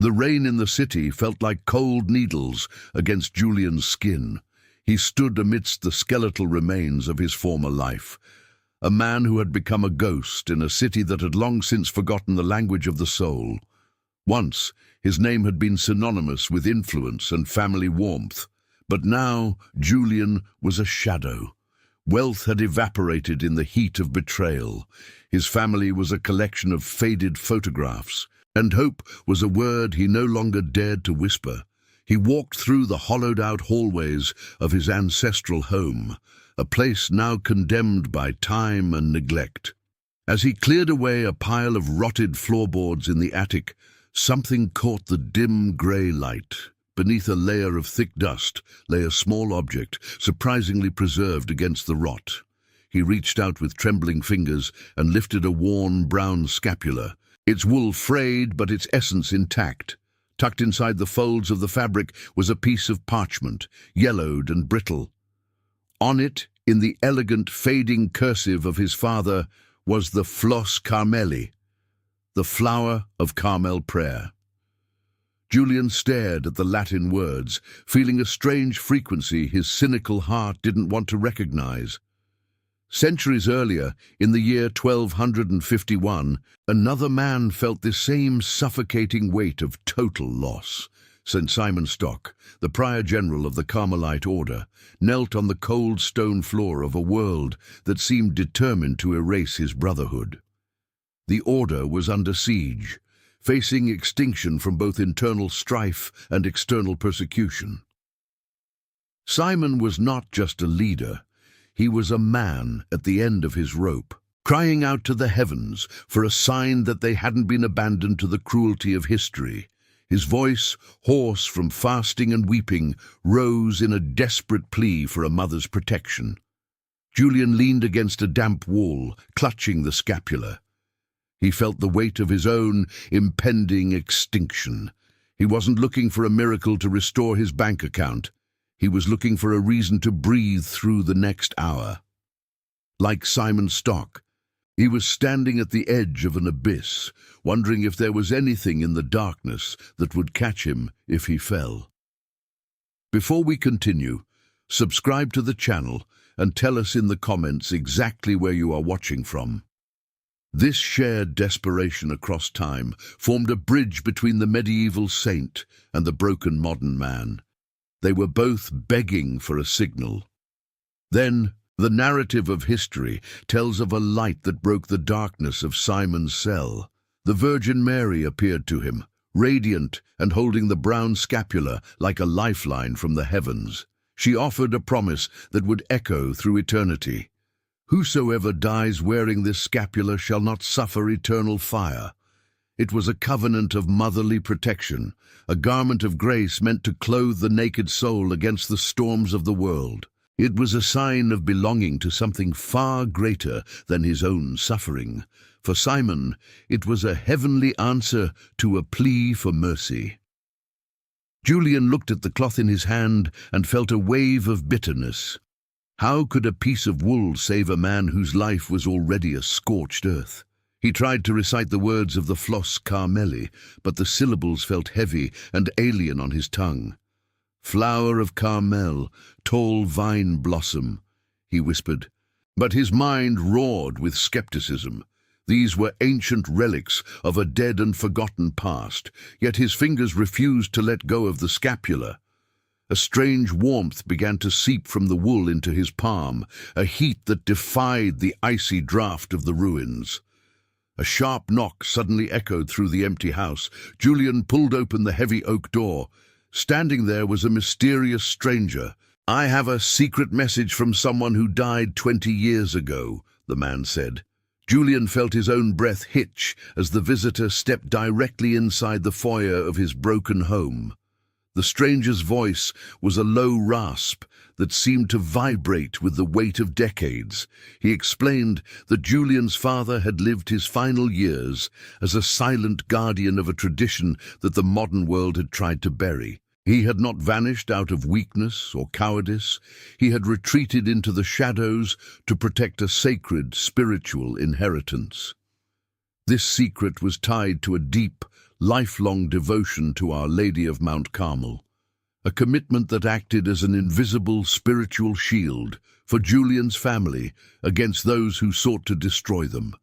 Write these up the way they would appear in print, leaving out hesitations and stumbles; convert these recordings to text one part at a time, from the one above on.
The rain in the city felt like cold needles against Julian's skin. He stood amidst the skeletal remains of his former life, a man who had become a ghost in a city that had long since forgotten the language of the soul. Once, his name had been synonymous with influence and family warmth, but now Julian was a shadow. Wealth had evaporated in the heat of betrayal. His family was a collection of faded photographs, and hope was a word he no longer dared to whisper. He walked through the hollowed-out hallways of his ancestral home, a place now condemned by time and neglect. As he cleared away a pile of rotted floorboards in the attic, something caught the dim grey light. Beneath a layer of thick dust lay a small object, surprisingly preserved against the rot. He reached out with trembling fingers and lifted a worn brown scapular, its wool frayed but its essence intact. Tucked inside the folds of the fabric was a piece of parchment, yellowed and brittle. On it, in the elegant, fading cursive of his father, was the Flower Carmeli, the Flower of Carmel prayer. Julian stared at the Latin words, feeling a strange frequency his cynical heart didn't want to recognize. Centuries earlier, in the year 1251, another man felt the same suffocating weight of total loss. St. Simon Stock, the prior general of the Carmelite order, knelt on the cold stone floor of a world that seemed determined to erase his brotherhood. The order was under siege, facing extinction from both internal strife and external persecution. Simon was not just a leader, he was a man at the end of his rope, crying out to the heavens for a sign that they hadn't been abandoned to the cruelty of history. His voice, hoarse from fasting and weeping, rose in a desperate plea for a mother's protection. Julian leaned against a damp wall, clutching the scapular. He felt the weight of his own impending extinction. He wasn't looking for a miracle to restore his bank account. He was looking for a reason to breathe through the next hour. Like Simon Stock, he was standing at the edge of an abyss, wondering if there was anything in the darkness that would catch him if he fell. Before we continue, subscribe to the channel and tell us in the comments exactly where you are watching from. This shared desperation across time formed a bridge between the medieval saint and the broken modern man. They were both begging for a signal. Then, the narrative of history tells of a light that broke the darkness of Simon's cell. The Virgin Mary appeared to him, radiant and holding the brown scapular like a lifeline from the heavens. She offered a promise that would echo through eternity. Whosoever dies wearing this scapular shall not suffer eternal fire. It was a covenant of motherly protection, a garment of grace meant to clothe the naked soul against the storms of the world. It was a sign of belonging to something far greater than his own suffering. For Simon, it was a heavenly answer to a plea for mercy. Julian looked at the cloth in his hand and felt a wave of bitterness. How could a piece of wool save a man whose life was already a scorched earth? He tried to recite the words of the Flower Carmel, but the syllables felt heavy and alien on his tongue. "Flower of Carmel, tall vine blossom," he whispered. But his mind roared with skepticism. These were ancient relics of a dead and forgotten past, yet his fingers refused to let go of the scapular. A strange warmth began to seep from the wool into his palm, a heat that defied the icy draught of the ruins. A sharp knock suddenly echoed through the empty house. Julian pulled open the heavy oak door. Standing there was a mysterious stranger. "I have a secret message from someone who died 20 years ago," the man said. Julian felt his own breath hitch as the visitor stepped directly inside the foyer of his broken home. The stranger's voice was a low rasp that seemed to vibrate with the weight of decades. He explained that Julian's father had lived his final years as a silent guardian of a tradition that the modern world had tried to bury. He had not vanished out of weakness or cowardice. He had retreated into the shadows to protect a sacred spiritual inheritance. This secret was tied to a deep, lifelong devotion to Our Lady of Mount Carmel, a commitment that acted as an invisible spiritual shield for Julian's family against those who sought to destroy them.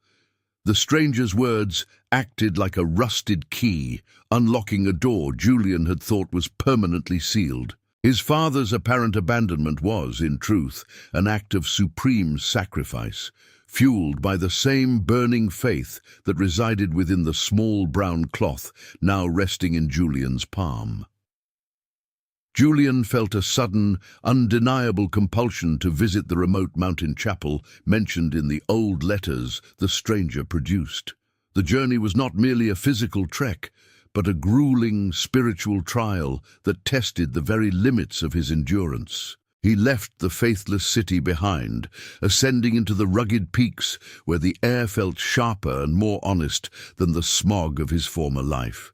The stranger's words acted like a rusted key, unlocking a door Julian had thought was permanently sealed. His father's apparent abandonment was, in truth, an act of supreme sacrifice, fueled by the same burning faith that resided within the small brown cloth now resting in Julian's palm. Julian felt a sudden, undeniable compulsion to visit the remote mountain chapel mentioned in the old letters the stranger produced. The journey was not merely a physical trek, but a grueling spiritual trial that tested the very limits of his endurance. He left the faithless city behind, ascending into the rugged peaks where the air felt sharper and more honest than the smog of his former life.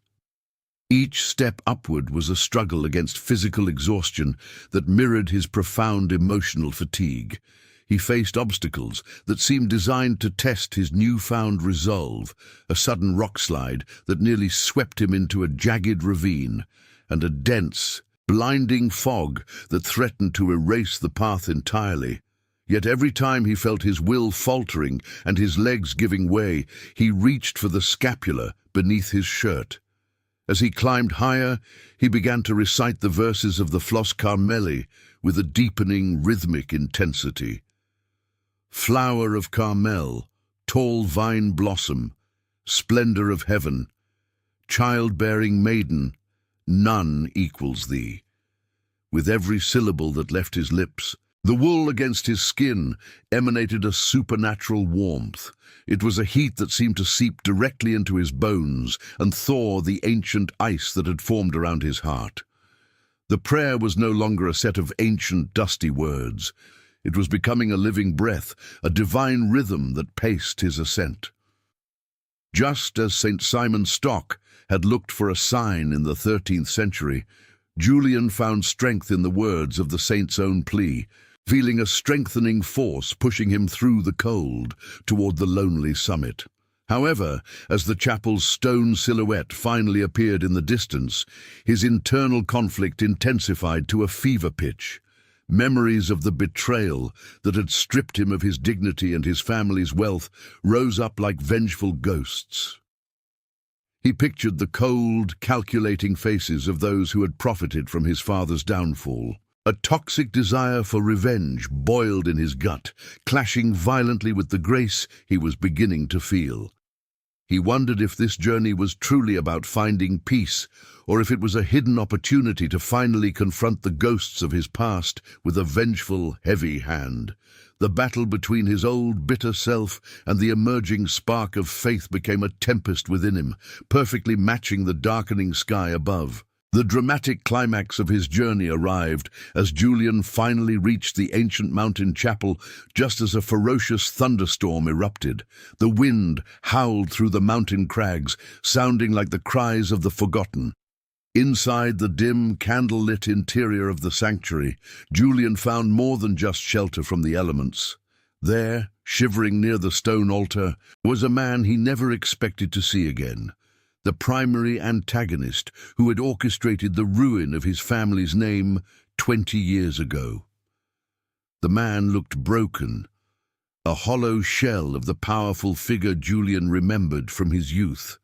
Each step upward was a struggle against physical exhaustion that mirrored his profound emotional fatigue. He faced obstacles that seemed designed to test his newfound resolve, a sudden rockslide that nearly swept him into a jagged ravine, and a dense, blinding fog that threatened to erase the path entirely. Yet every time he felt his will faltering and his legs giving way, he reached for the scapular beneath his shirt. As he climbed higher, he began to recite the verses of the Flower of Carmel with a deepening rhythmic intensity. Flower of Carmel, tall vine blossom, splendor of heaven, childbearing maiden, none equals thee. With every syllable that left his lips, the wool against his skin emanated a supernatural warmth. It was a heat that seemed to seep directly into his bones and thaw the ancient ice that had formed around his heart. The prayer was no longer a set of ancient, dusty words. It was becoming a living breath, a divine rhythm that paced his ascent. Just as St. Simon Stock had looked for a sign in the 13th century, Julian found strength in the words of the saint's own plea, feeling a strengthening force pushing him through the cold toward the lonely summit. However, as the chapel's stone silhouette finally appeared in the distance, his internal conflict intensified to a fever pitch. Memories of the betrayal that had stripped him of his dignity and his family's wealth rose up like vengeful ghosts. He pictured the cold, calculating faces of those who had profited from his father's downfall. A toxic desire for revenge boiled in his gut, clashing violently with the grace he was beginning to feel. He wondered if this journey was truly about finding peace, or if it was a hidden opportunity to finally confront the ghosts of his past with a vengeful, heavy hand. The battle between his old, bitter self and the emerging spark of faith became a tempest within him, perfectly matching the darkening sky above. The dramatic climax of his journey arrived as Julian finally reached the ancient mountain chapel just as a ferocious thunderstorm erupted. The wind howled through the mountain crags, sounding like the cries of the forgotten. Inside the dim, candle-lit interior of the sanctuary, Julian found more than just shelter from the elements. There, shivering near the stone altar, was a man he never expected to see again. The primary antagonist who had orchestrated the ruin of his family's name 20 years ago. The man looked broken, a hollow shell of the powerful figure Julian remembered from his youth.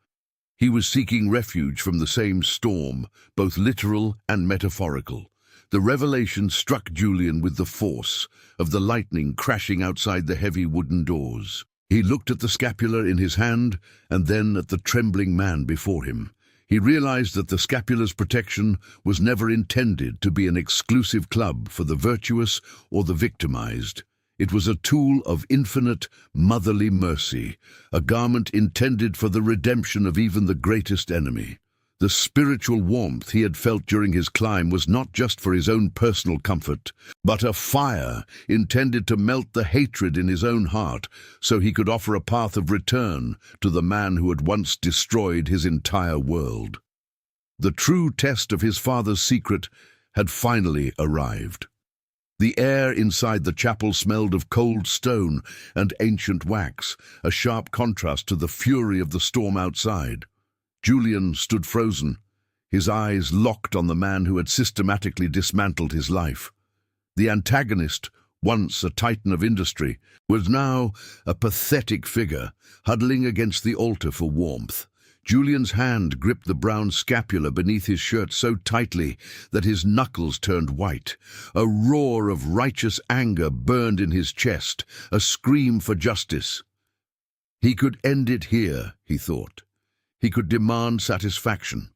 He was seeking refuge from the same storm, both literal and metaphorical. The revelation struck Julian with the force of the lightning crashing outside the heavy wooden doors. He looked at the scapular in his hand and then at the trembling man before him. He realized that the scapular's protection was never intended to be an exclusive club for the virtuous or the victimized. It was a tool of infinite, motherly mercy, a garment intended for the redemption of even the greatest enemy. The spiritual warmth he had felt during his climb was not just for his own personal comfort, but a fire intended to melt the hatred in his own heart so he could offer a path of return to the man who had once destroyed his entire world. The true test of his father's secret had finally arrived. The air inside the chapel smelled of cold stone and ancient wax, a sharp contrast to the fury of the storm outside. Julian stood frozen, his eyes locked on the man who had systematically dismantled his life. The antagonist, once a titan of industry, was now a pathetic figure, huddling against the altar for warmth. Julian's hand gripped the brown scapula beneath his shirt so tightly that his knuckles turned white. A roar of righteous anger burned in his chest, a scream for justice. He could end it here, he thought. He could demand satisfaction.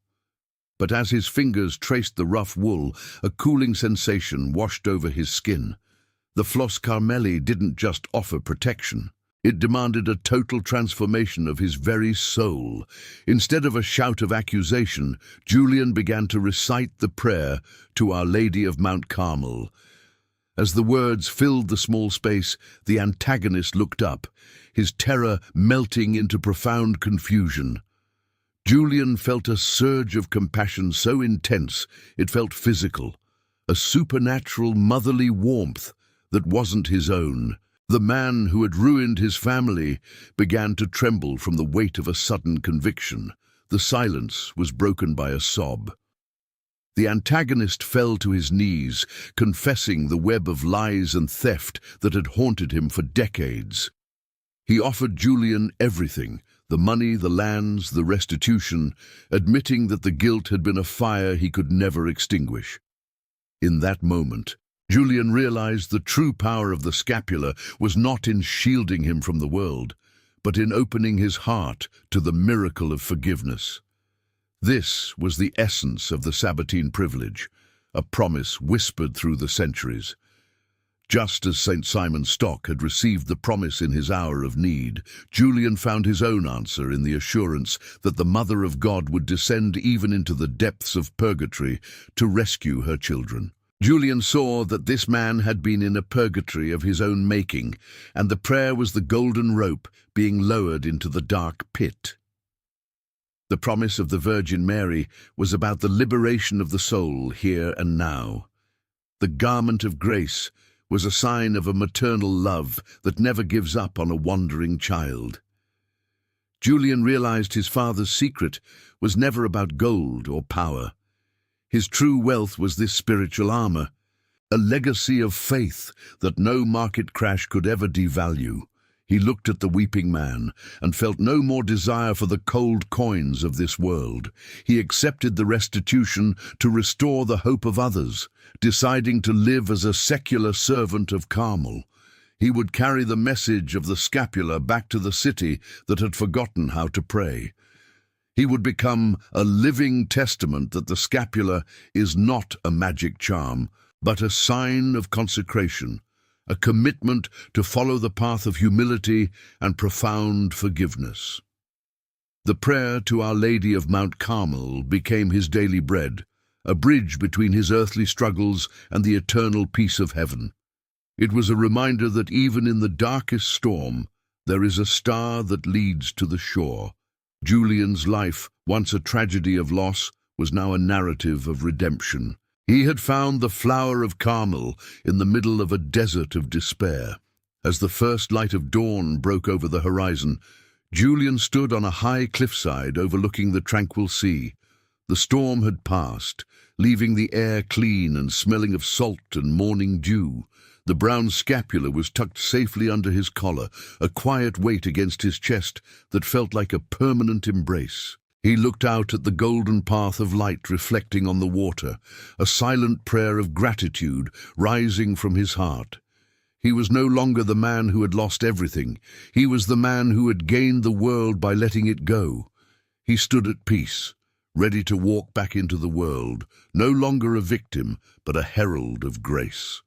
But as his fingers traced the rough wool, a cooling sensation washed over his skin. The Flower of Carmel didn't just offer protection. It demanded a total transformation of his very soul. Instead of a shout of accusation, Julian began to recite the prayer to Our Lady of Mount Carmel. As the words filled the small space, the antagonist looked up, his terror melting into profound confusion. Julian felt a surge of compassion so intense it felt physical, a supernatural motherly warmth that wasn't his own. The man who had ruined his family began to tremble from the weight of a sudden conviction. The silence was broken by a sob. The antagonist fell to his knees, confessing the web of lies and theft that had haunted him for decades. He offered Julian everything, the money, the lands, the restitution, admitting that the guilt had been a fire he could never extinguish. In that moment, Julian realized the true power of the scapular was not in shielding him from the world, but in opening his heart to the miracle of forgiveness. This was the essence of the Sabbatine privilege, a promise whispered through the centuries. Just as St. Simon Stock had received the promise in his hour of need, Julian found his own answer in the assurance that the Mother of God would descend even into the depths of purgatory to rescue her children. Julian saw that this man had been in a purgatory of his own making, and the prayer was the golden rope being lowered into the dark pit. The promise of the Virgin Mary was about the liberation of the soul here and now. The garment of grace was a sign of a maternal love that never gives up on a wandering child. Julian realized his father's secret was never about gold or power. His true wealth was this spiritual armor, a legacy of faith that no market crash could ever devalue. He looked at the weeping man and felt no more desire for the cold coins of this world. He accepted the restitution to restore the hope of others, deciding to live as a secular servant of Carmel. He would carry the message of the scapular back to the city that had forgotten how to pray. He would become a living testament that the scapular is not a magic charm, but a sign of consecration, a commitment to follow the path of humility and profound forgiveness. The prayer to Our Lady of Mount Carmel became his daily bread, a bridge between his earthly struggles and the eternal peace of heaven. It was a reminder that even in the darkest storm, there is a star that leads to the shore. Julian's life, once a tragedy of loss, was now a narrative of redemption. He had found the Flower of Carmel in the middle of a desert of despair. As the first light of dawn broke over the horizon, Julian stood on a high cliffside overlooking the tranquil sea. The storm had passed, leaving the air clean and smelling of salt and morning dew. The brown scapula was tucked safely under his collar, a quiet weight against his chest that felt like a permanent embrace. He looked out at the golden path of light reflecting on the water, a silent prayer of gratitude rising from his heart. He was no longer the man who had lost everything. He was the man who had gained the world by letting it go. He stood at peace, ready to walk back into the world, no longer a victim, but a herald of grace.